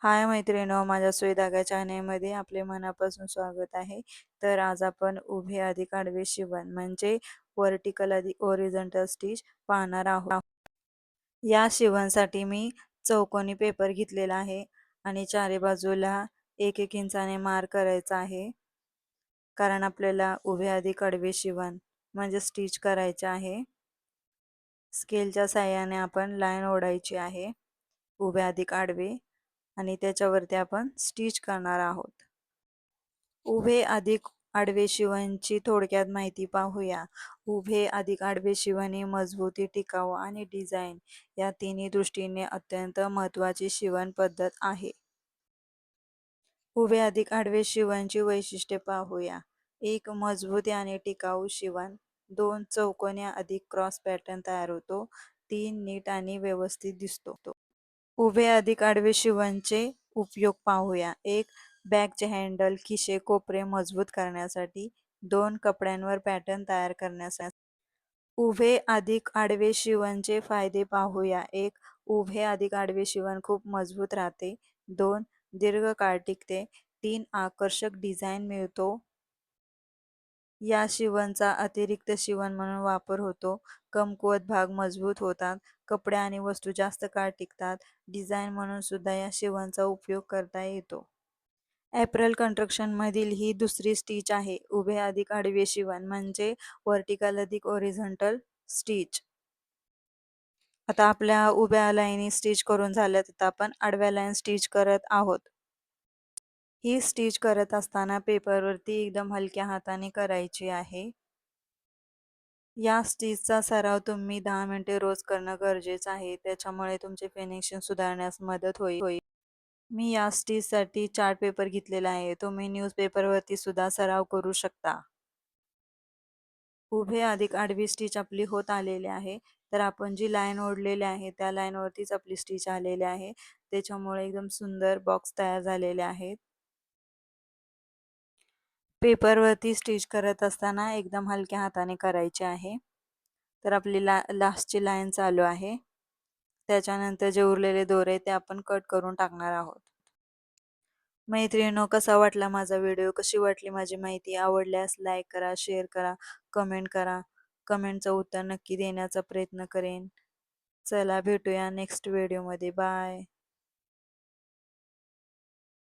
हाय मैत्रिणो, माझ्या सुई धागा चॅनेलमध्ये आपले मनापासून स्वागत आहे. तर आज आपण उभे अधिक आडवे शिवण म्हणजे व्हर्टिकल अधिक ओरिझोंटल स्टिच पाहणार आहोत. या शिवणसाठी मी चौकोनी पेपर घेतलेला आहे आणि चारी बाजूला 1-1 इंचाने मार्क करायचा आहे. कारण आपल्याला उभे अधिक आडवे शिवण म्हणजे स्टिच करायचे आहे. स्केलच्या साहाय्याने आपण लाईन ओढायची आहे उभे अधिक आडवे आणि त्याच्यावरती आपण स्टिच करणार आहोत. उभे अधिक आडवे शिवणची थोडक्यात माहिती पाहूया. उभे अधिक आडवे शिवण ही मजबूती, टिकाऊ आणि डिझाईन या तिन्ही दृष्टीने अत्यंत महत्त्वाची शिवण पद्धत आहे. उभे अधिक आडवे शिवणची वैशिष्ट्ये पाहूया. 1. मजबूत आणि टिकाऊ शिवण. 2. चौकोनी अधिक क्रॉस पॅटर्न तयार होतो. 3. नीट आणि व्यवस्थित दिसतो. उभे अधिक आडवे शिवणचे उपयोग पाहूया. 1. बॅगचे हँडल, खिसे, कोपरे मजबूत करण्यासाठी. 2. कपड्यांवर पॅटर्न तयार करण्यासाठी. उभे अधिक आडवे शिवणचे फायदे पाहूया. 1. उभे अधिक आडवे शिवण खूप मजबूत राहते. 2. दीर्घकाळ टिकते. 3. आकर्षक डिझाईन मिळतो. या शिवणचा अतिरिक्त शिवण म्हणून वापर होतो. कमकुवत भाग मजबूत होतात. कपडे आणि वस्तू जास्त काळ टिकतात. डिझाईन म्हणून सुद्धा या शिवणचा उपयोग करता येतो. ॲपरल कन्स्ट्रक्शनमधील ही दुसरी स्टिच आहे. उभे अधिक आडवे शिवण म्हणजे व्हर्टिकल अधिक ओरिझोंटल स्टिच. आता आपल्या उभ्या लाईनी स्टिच करून झाल्यात. आता आपण आडव्या लाईन स्टिच करत आहोत. ही स्टिच करत असताना पेपरवरती एकदम हलक्या हाताने करायची आहे. या स्टिचचा सराव तुम्ही 10 मिनिटे रोज करणं गरजेचं आहे. त्याच्यामुळे तुमचे फिनिशिंग सुधारण्यास मदत होईल. मी या स्टिचसाठी चार्ट पेपर घेतलेला आहे. तुम्ही न्यूजपेपरवरती सुद्धा सराव करू शकता. उभे अधिक आडवी स्टिच आपली होत आलेली आहे. तर आपण जी लाईन ओढलेली आहे त्या लाईनवरतीच आपली स्टिच आलेली आहे. त्याच्यामुळे एकदम सुंदर बॉक्स तयार झालेले आहेत. पेपरवरती स्टिच करत असताना एकदम हलक्या हाताने करायचे आहे. तर आपली लास्टची लाईन चालू आहे. त्याच्यानंतर जे उरलेले दोरे ते आपण कट करून टाकणार आहोत. मैत्रिणींनो, कसा वाटला माझा व्हिडिओ, कशी वाटली माझी माहिती, आवडल्यास लाईक करा, शेअर करा, कमेंट करा. कमेंटचं उत्तर नक्की देण्याचा प्रयत्न करेन. चला भेटूया नेक्स्ट व्हिडिओमध्ये. बाय.